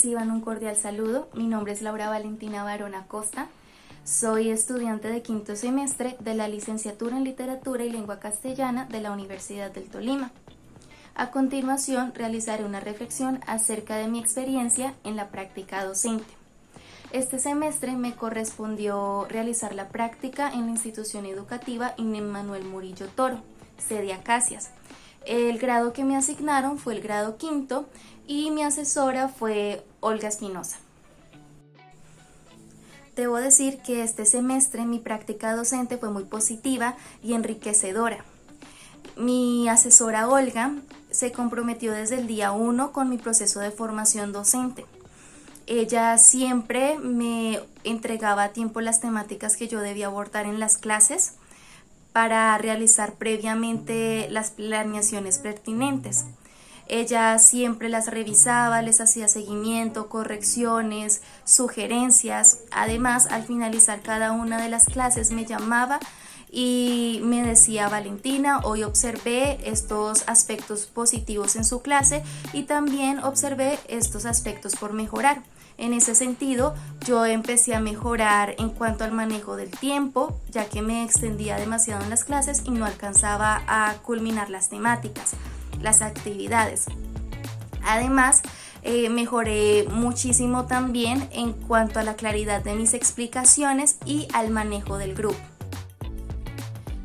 Reciban un cordial saludo. Mi nombre es Laura Valentina Barón Acosta. Soy estudiante de quinto semestre de la licenciatura en Literatura y Lengua Castellana de la Universidad del Tolima. A continuación, realizaré una reflexión acerca de mi experiencia en la práctica docente. Este semestre me correspondió realizar la práctica en la institución educativa Inés Manuel Murillo Toro, sede Acacias. El grado que me asignaron fue el grado quinto y mi asesora fue Olga Espinosa. Debo decir que este semestre mi práctica docente fue muy positiva y enriquecedora. Mi asesora Olga se comprometió desde el día 1 con mi proceso de formación docente. Ella siempre me entregaba a tiempo las temáticas que yo debía abordar en las clases para realizar previamente las planeaciones pertinentes. Ella siempre las revisaba, les hacía seguimiento, correcciones, sugerencias. Además, al finalizar cada una de las clases me llamaba y me decía: Valentina, hoy observé estos aspectos positivos en su clase y también observé estos aspectos por mejorar. En ese sentido, yo empecé a mejorar en cuanto al manejo del tiempo, ya que me extendía demasiado en las clases y no alcanzaba a culminar las temáticas, las actividades. Además, mejoré muchísimo también en cuanto a la claridad de mis explicaciones y al manejo del grupo.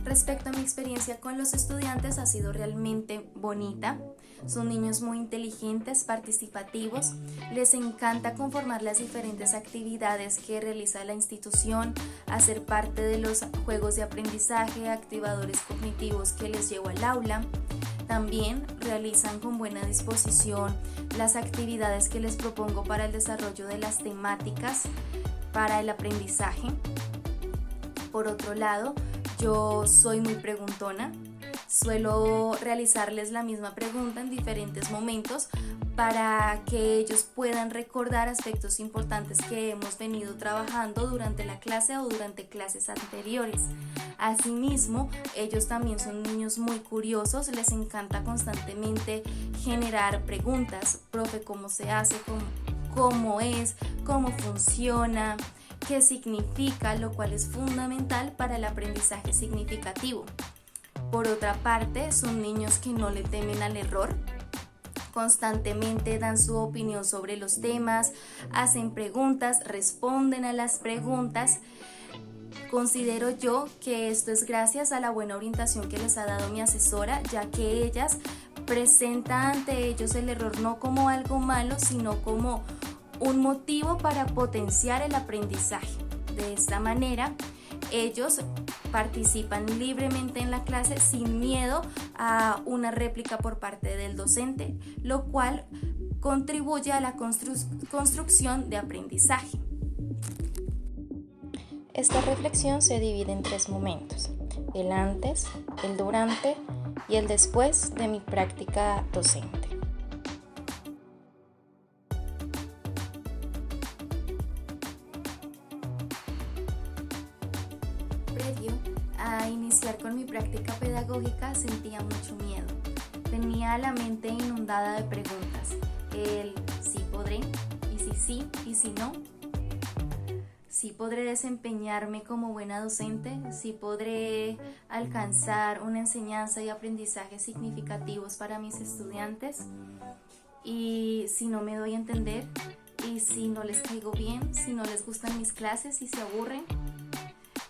Respecto a mi experiencia con los estudiantes, ha sido realmente bonita. Son niños muy inteligentes, participativos, les encanta conformar las diferentes actividades que realiza la institución, hacer parte de los juegos de aprendizaje, activadores cognitivos que les llevo al aula. También realizan con buena disposición las actividades que les propongo para el desarrollo de las temáticas para el aprendizaje. Por otro lado, yo soy muy preguntona, suelo realizarles la misma pregunta en diferentes momentos para que ellos puedan recordar aspectos importantes que hemos venido trabajando durante la clase o durante clases anteriores. Asimismo, ellos también son niños muy curiosos, les encanta constantemente generar preguntas: profe, ¿cómo se hace? ¿Cómo es? ¿Cómo funciona? ¿Qué significa? Lo cual es fundamental para el aprendizaje significativo. Por otra parte, son niños que no le temen al error, constantemente dan su opinión sobre los temas, hacen preguntas, responden a las preguntas. Considero yo que esto es gracias a la buena orientación que les ha dado mi asesora, ya que ellas presentan ante ellos el error no como algo malo, sino como un motivo para potenciar el aprendizaje. De esta manera, ellos participan libremente en la clase sin miedo a una réplica por parte del docente, lo cual contribuye a la construcción de aprendizaje. Esta reflexión se divide en 3 momentos: el antes, el durante y el después de mi práctica docente. Previo a iniciar con mi práctica pedagógica sentía mucho miedo. Tenía la mente inundada de preguntas: el sí podré, y si sí, y si no. ¿Sí podré desempeñarme como buena docente? ¿Sí podré alcanzar una enseñanza y aprendizaje significativos para mis estudiantes? ¿Y si no me doy a entender? ¿Y si no les caigo bien? ¿Si no les gustan mis clases y se aburren?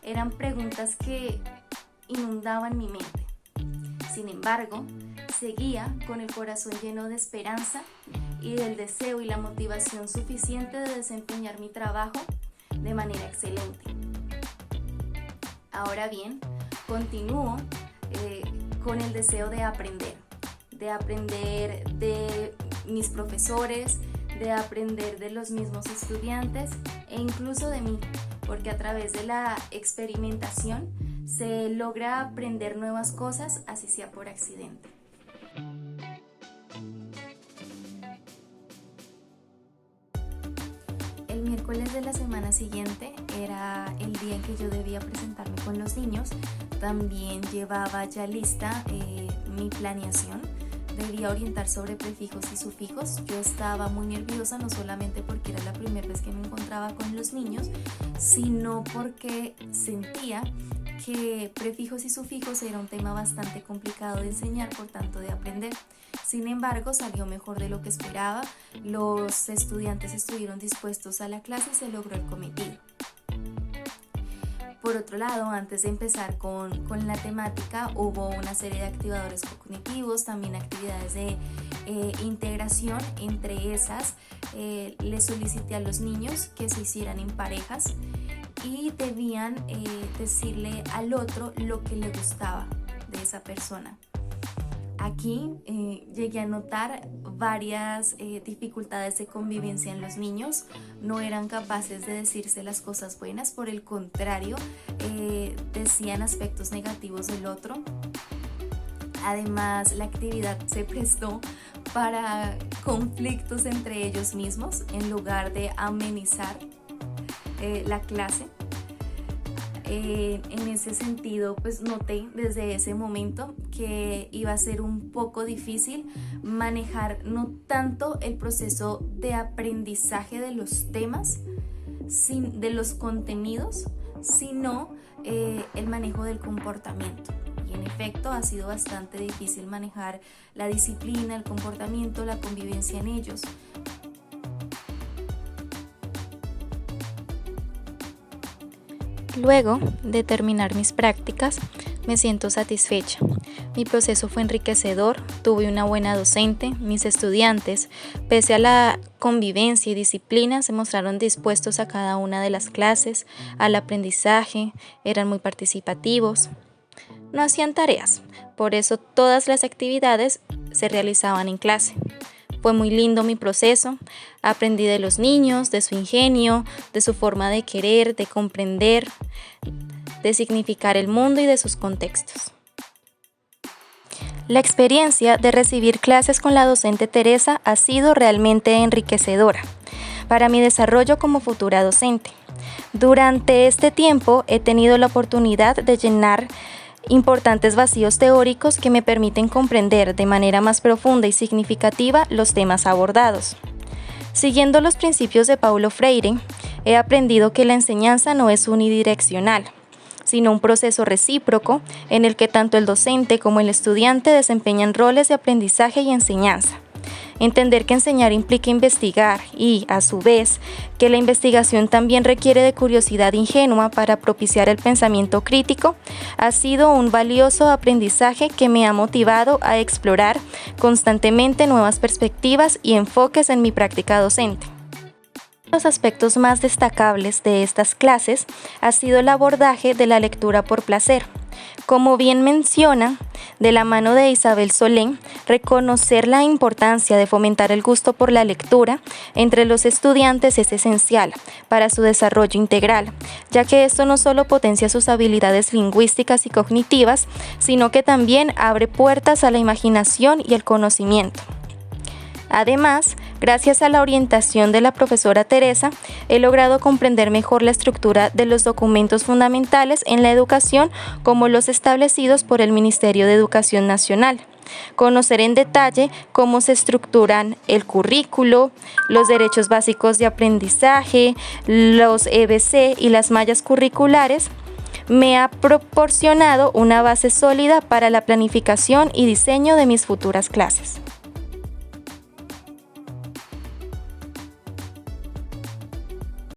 Eran preguntas que inundaban mi mente. Sin embargo, seguía con el corazón lleno de esperanza y del deseo y la motivación suficiente de desempeñar mi trabajo de manera excelente. Ahora bien, continúo con el deseo de aprender de mis profesores, de aprender de los mismos estudiantes e incluso de mí, porque a través de la experimentación se logra aprender nuevas cosas, así sea por accidente. El miércoles de la semana siguiente era el día en que yo debía presentarme con los niños. También llevaba ya lista mi planeación debía orientar sobre prefijos y sufijos. Yo estaba muy nerviosa, no solamente porque era la primera vez que me encontraba con los niños, sino porque sentía que prefijos y sufijos era un tema bastante complicado de enseñar, por tanto de aprender. Sin embargo, salió mejor de lo que esperaba. Los estudiantes estuvieron dispuestos a la clase y se logró el cometido. Por otro lado, antes de empezar con la temática, hubo una serie de activadores cognitivos, también actividades de integración. Entre esas, les solicité a los niños que se hicieran en parejas y debían decirle al otro lo que le gustaba de esa persona. Aquí llegué a notar varias dificultades de convivencia en los niños. No eran capaces de decirse las cosas buenas, por el contrario, decían aspectos negativos del otro. Además, la actividad se prestó para conflictos entre ellos mismos en lugar de amenizar la clase. En ese sentido, pues noté desde ese momento que iba a ser un poco difícil manejar no tanto el proceso de aprendizaje de los temas, de los contenidos, sino el manejo del comportamiento. Y en efecto ha sido bastante difícil manejar la disciplina, el comportamiento, la convivencia en ellos. Luego de terminar mis prácticas, me siento satisfecha. Mi proceso fue enriquecedor, tuve una buena docente, mis estudiantes, pese a la convivencia y disciplina, se mostraron dispuestos a cada una de las clases, al aprendizaje, eran muy participativos. No hacían tareas, por eso todas las actividades se realizaban en clase. Fue muy lindo mi proceso, aprendí de los niños, de su ingenio, de su forma de querer, de comprender, de significar el mundo y de sus contextos. La experiencia de recibir clases con la docente Teresa ha sido realmente enriquecedora para mi desarrollo como futura docente. Durante este tiempo he tenido la oportunidad de llenar importantes vacíos teóricos que me permiten comprender de manera más profunda y significativa los temas abordados. Siguiendo los principios de Paulo Freire, he aprendido que la enseñanza no es unidireccional, sino un proceso recíproco en el que tanto el docente como el estudiante desempeñan roles de aprendizaje y enseñanza. Entender que enseñar implica investigar y, a su vez, que la investigación también requiere de curiosidad ingenua para propiciar el pensamiento crítico, ha sido un valioso aprendizaje que me ha motivado a explorar constantemente nuevas perspectivas y enfoques en mi práctica docente. Los aspectos más destacables de estas clases ha sido el abordaje de la lectura por placer. Como bien menciona, de la mano de Isabel Solén, reconocer la importancia de fomentar el gusto por la lectura entre los estudiantes es esencial para su desarrollo integral, ya que esto no solo potencia sus habilidades lingüísticas y cognitivas, sino que también abre puertas a la imaginación y el conocimiento. Además, gracias a la orientación de la profesora Teresa, he logrado comprender mejor la estructura de los documentos fundamentales en la educación como los establecidos por el Ministerio de Educación Nacional. Conocer en detalle cómo se estructuran el currículo, los derechos básicos de aprendizaje, los EBC y las mallas curriculares, me ha proporcionado una base sólida para la planificación y diseño de mis futuras clases.